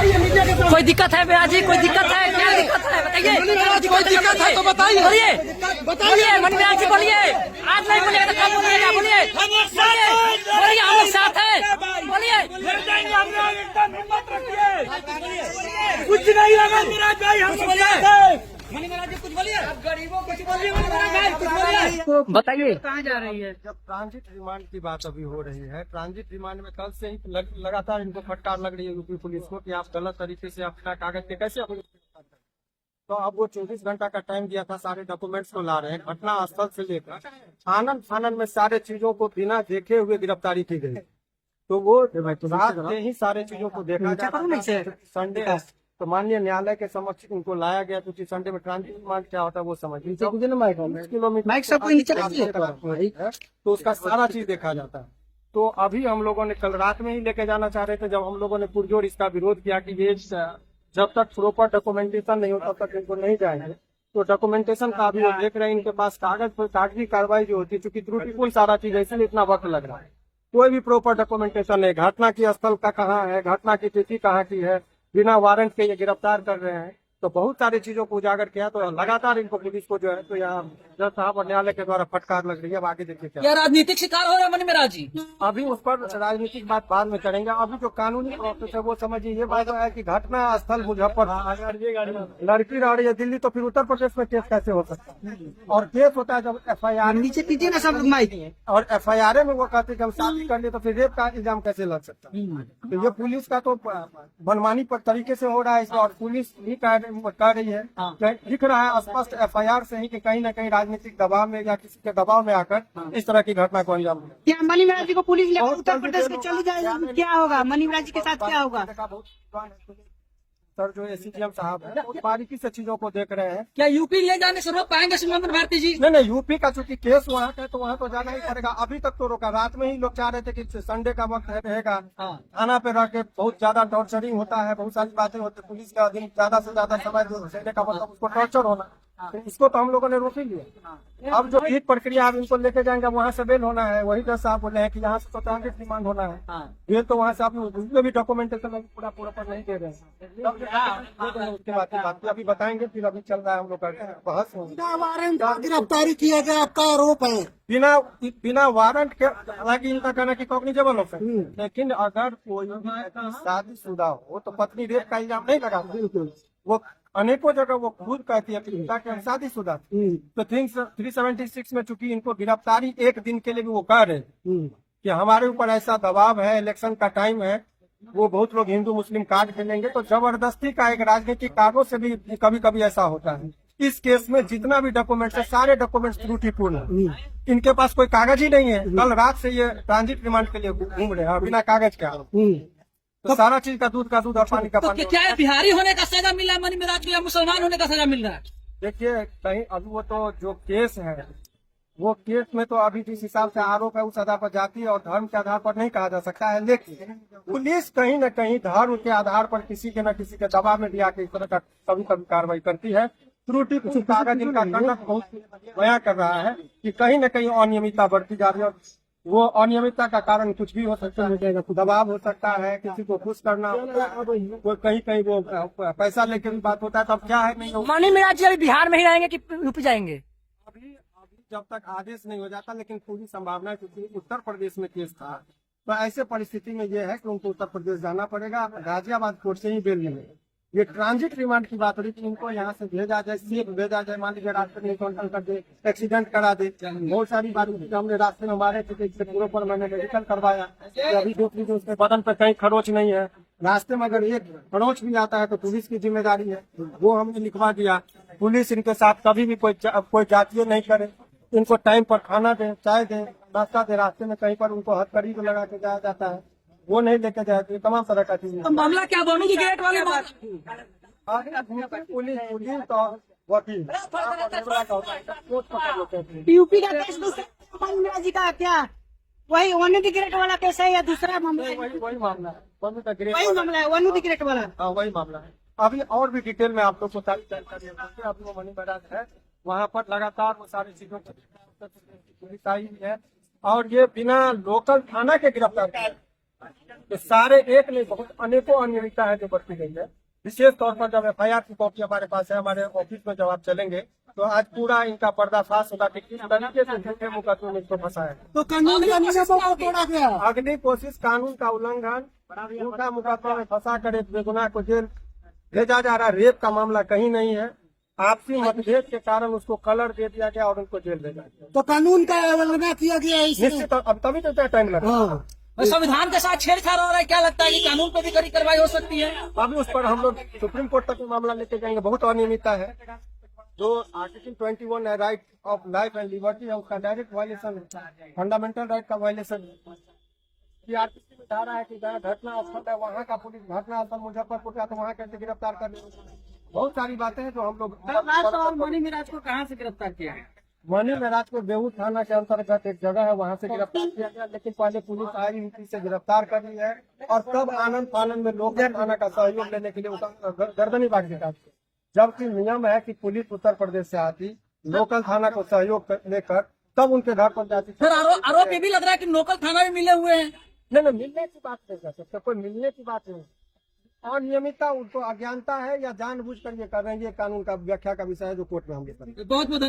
कोई दिक्कत है मेरा जी? कोई दिक्कत है? क्या दिक्कत है बताइए? कोई दिक्कत है तो बताइए। बोलिए बोलिए मनी मेरा जी बोलिए। आज नहीं बोलिएगा तो कब बोलिएगा? बोलिए बोलिए हम लोग साथ हैं। बोलिए कुछ नहीं होगा मेरा भाई, हम सब साथ हैं। मनी मेरा जी कुछ बोलिए। आप गरीबों कुछ बोलिए मनी मेरा भाई कुछ बोलिए। बताइए कहाँ जा रही है? जब ट्रांजिट रिमांड की बात अभी हो रही है, ट्रांजिट रिमांड में कल से ही लगातार इनको फटकार लग रही है यूपी पुलिस को कि आप गलत तरीके से अपना कागज के कैसे अपने। तो अब वो 24 घंटा का टाइम दिया था, सारे डॉक्यूमेंट्स को ला रहे हैं। घटना स्थल से लेकर आनंद फानन में सारे चीजों को बिना देखे हुए गिरफ्तारी की गई। तो वो रात में ही सारे चीजों को देखा जाता संडे तो माननीय न्यायालय के समक्ष इनको लाया गया, क्योंकि संडे में ट्रांजिट रिमांड क्या होता है वो समझ किलोमीटर तो उसका सारा चीज देखा जाता है। तो अभी हम लोगों ने कल रात में ही लेके जाना चाह रहे थे, जब हम लोगों ने पुरजोर इसका विरोध किया कि ये जब तक प्रॉपर डॉक्यूमेंटेशन नहीं होता तब तक इनको नहीं जाएंगे। तो डॉक्यूमेंटेशन का अभी वो देख रहे हैं, इनके पास कागजी कार्रवाई जो होती है, चूंकि त्रुटिपूर्ण सारा चीज है इसलिए इतना वक्त लग रहा है। कोई भी प्रॉपर डॉक्यूमेंटेशन नहीं, घटना की स्थल का कहाँ है, घटना की तिथि कहाँ की है, बिना वारंट के ये गिरफ्तार कर रहे हैं। तो बहुत सारी चीजों को उजागर किया, तो लगातार इनको पुलिस को जो है तो यहाँ जज साहब और न्यायालय के द्वारा फटकार लग रही है। अब आगे देखिए क्या राजनीतिक शिकार हो रहा है मनी मेरा जी। अभी उस पर राजनीतिक बात बाद में करेंगे। अभी जो कानूनी प्रोसेस है वो समझिए। ये बात है कि घटना स्थल मुजफ्फरपुर, लड़की रह रही है दिल्ली, तो फिर उत्तर प्रदेश में केस कैसे हो सकता है? और केस होता है जब FIR नीचे पीछे ना सब लोग और FIR में वो कहते हैं कि हम शादी कर लिए, तो फिर रेप का इल्जाम कैसे लग सकता है? तो ये पुलिस का तो मनमानी पर तरीके से हो रहा है, और पुलिस भी कह रही है, दिख रहा है स्पष्ट FIR से ही कि कहीं न कहीं राजनीतिक दबाव में या किसी के दबाव में आकर इस तरह की घटना को अंजाम दिया। क्या मनी मेरा जी को पुलिस लेकर उत्तर प्रदेश में चली जाएगी? क्या होगा मनी मेरा जी के साथ? क्या होगा सर? जो SCGM साहब है बहुत बारीकी से चीजों को देख रहे हैं। क्या यूपी ले जाने से रोक पाएंगे सुमन भारती जी? नहीं, यूपी का चूंकि केस वहाँ का है तो वहाँ तो जाना ही पड़ेगा। अभी तक तो रोका, रात में ही लोग चाह रहे थे कि संडे का वक्त रहेगा, थाना पे रह के बहुत ज्यादा टॉर्चरिंग होता है, बहुत सारी बातें होती है, पुलिस का दिन ज्यादा से ज्यादा समय संडे का मतलब उसको टॉर्चर होना। तो इसको तो हम लोगों ने रोक ही लिया। अब जो एक प्रक्रिया अब इनको लेके जाएंगे, वहाँ से बेल होना है। वही जज साहब बोले हैं कि यहाँ से तो ट्रांजिट रिमांड होना है। ये तो वहाँ से आप उसमें भी डॉक्यूमेंटेशन पूरा पर नहीं दे रहे हैं। उसके बाद की बात अभी बताएंगे, फिर अभी चल रहा है हम लोग का बहस। गिरफ्तारी किया गया आपका आरोप है? बिना वारंट के, हालांकि इनका कहना कि कॉग्निजेबल हो सकता है, लेकिन अगर कोई शादीशुदा हो तो पत्नी रेप का इल्जाम नहीं लगा। वो अनेकों जगह वो खुद कहती है कि शादीशुदा। तो 376 में चूंकि इनको गिरफ्तारी एक दिन के लिए भी वो कह रहे कि हमारे ऊपर ऐसा दबाव है, इलेक्शन का टाइम है, वो बहुत लोग हिंदू मुस्लिम कार्ड खेलेंगे, तो जबरदस्ती का एक राजनीतिक कारणों से भी कभी कभी ऐसा होता है। इस केस में जितना भी डॉक्यूमेंट्स है सारे डॉक्यूमेंट्स त्रुटिपूर्ण है। इनके पास कोई कागज ही नहीं है। कल रात से ये ट्रांजिट रिमांड के लिए घूम रहे हैं बिना कागज के। तो सारा चीज का दूध और पानी का पानी। क्या है, बिहारी होने का सजा मिल रहा है मनी मेरा जी या मुसलमान होने का सजा मिल रहा है? देखिए कहीं अभी वो तो जो केस है वो केस में तो अभी जिस हिसाब से आरोप है उस आधार पर जाति और धर्म के आधार पर नहीं कहा जा सकता है, लेकिन पुलिस कहीं न कहीं धर्म के आधार पर किसी के न किसी के दबाव में भी आके इस तरह का कभी कभी कार्रवाई करती है। त्रुटि कागज इनका कंडक्ट बहुत बयां कर रहा है कि कहीं न कहीं अनियमितता बढ़ती जा रही है। वो अनियमितता का कारण कुछ भी हो सकता है, दबाव हो सकता है, किसी को खुश करना होता है, वो कहीं वो पैसा लेके भी बात होता है। तब क्या है, नहीं मनी मेरा जी अभी बिहार में ही रहेंगे कि यूपी जाएंगे? अभी जब तक आदेश नहीं हो जाता, लेकिन पूरी संभावना है क्योंकि उत्तर प्रदेश में केस था, तो ऐसे परिस्थिति में ये है कि उनको उत्तर प्रदेश जाना पड़ेगा। गाजियाबाद कोर्ट से ही बेल मिलेगी। ये ट्रांजिट रिमांड की बात हो रही थी, इनको यहाँ से भेजा जाए, सेफ भेजा जाए। मान लीजिए रास्ते में कंट्रोल कर दे, एक्सीडेंट करा दे, बहुत सारी बात हमने रास्ते में मारे थे, इससे पूरे पर मैंने मेडिकल करवाया। अभी दूसरी जो उसके बदन पर कहीं खरोच नहीं है। रास्ते में अगर एक खरोच भी आता है तो पुलिस की जिम्मेदारी है, वो हमने लिखवा दिया। पुलिस इनके साथ कभी भी कोई जातीय नहीं करे, इनको टाइम पर खाना दे, चाय दे, नाश्ता दे। रास्ते में कहीं पर उनको हथकड़ी लगा के जाया जाता है, वो नहीं लेके जाए। तमाम तरह का चीज। तो मामला क्या बनी की गेट वाले पुलिस तो वकील यूपी का केस दूसरा मनी मेरा जी का क्या वही वन टिकट वाला केस है या दूसरा मामला? वही मामला है, वही मामला है, वन टिकट वाला। हाँ वही मामला है। अभी और भी डिटेल में आप लोग को सारी जानकारी है। अभी वो मनी महाराज है, वहाँ पर लगातार वो सारी चीजों को पुलिस आई है, और ये बिना लोकल थाना के गिरफ्तार तो सारे एक नहीं बहुत अनेकों अनियमितता है जो बरती गई है। विशेष तौर पर जब FIR की कॉपी हमारे पास है, हमारे ऑफिस में जब आप चलेंगे तो आज पूरा इनका पर्दाफाश होगा कि किस तरीके से झूठे मुकदमे में इसको फंसा है। तो कानून के नियमों को तोड़ा गया। अग्नि कोशिश कानून का उल्लंघन, झूठा मुकदमा में फंसा कर एक बेगुनाह को जेल भेजा जा रहा। रेप का मामला कहीं नहीं है, आपसी मतभेद के कारण उसको कलर दे दिया गया और उनको जेल भेजा गया। तो कानून का उल्लंघन किया गया है इसमें। निश्चित अब तभी तो इतना टाइम लगा। और संविधान के साथ छेड़छाड़ हो रहा है, क्या लगता है कि कानून पे भी कड़ी कार्रवाई हो सकती है? अभी उस पर हम लोग सुप्रीम कोर्ट तक मामला लेके जाएंगे। बहुत अनियमितता है, जो आर्टिकल 21 है, right of life and liberty है, उसका डायरेक्ट वायलेशन है, फंडामेंटल राइट का वायलेशन है। CRPC में धारा है कि जहाँ घटना स्थल है वहाँ का पुलिस घटना स्थल मुजफ्फरपुर का तो वहाँ कैसे गिरफ्तार कर ले। बहुत सारी बातें हैं जो हम लोग मणि मिराज को कहाँ से गिरफ्तार किया है? मणि महराज को बेहू थाना के अंतर्गत एक जगह है वहाँ से गिरफ्तार किया गया, लेकिन पहले पुलिस आई यूपी से गिरफ्तार कर ली है और तब आनंद फानंद में लोकल थाना का सहयोग लेने के लिए उसका गर्दनी बांट दिया। जबकि नियम है कि पुलिस उत्तर प्रदेश से आती, लोकल थाना को सहयोग लेकर तब उनके घर पर जाती। फिर आरोप ये भी लग रहा है कि लोकल थाना भी मिले हुए हैं। नहीं, मिलने की बात नहीं कर सकते, कोई मिलने की बात नहीं। अनियमितता उनको अज्ञानता है या जानबूझकर ये कर रहे हैं, ये कानून का व्याख्या का विषय है जो कोर्ट में हम ये करेंगे। बहुत बहुत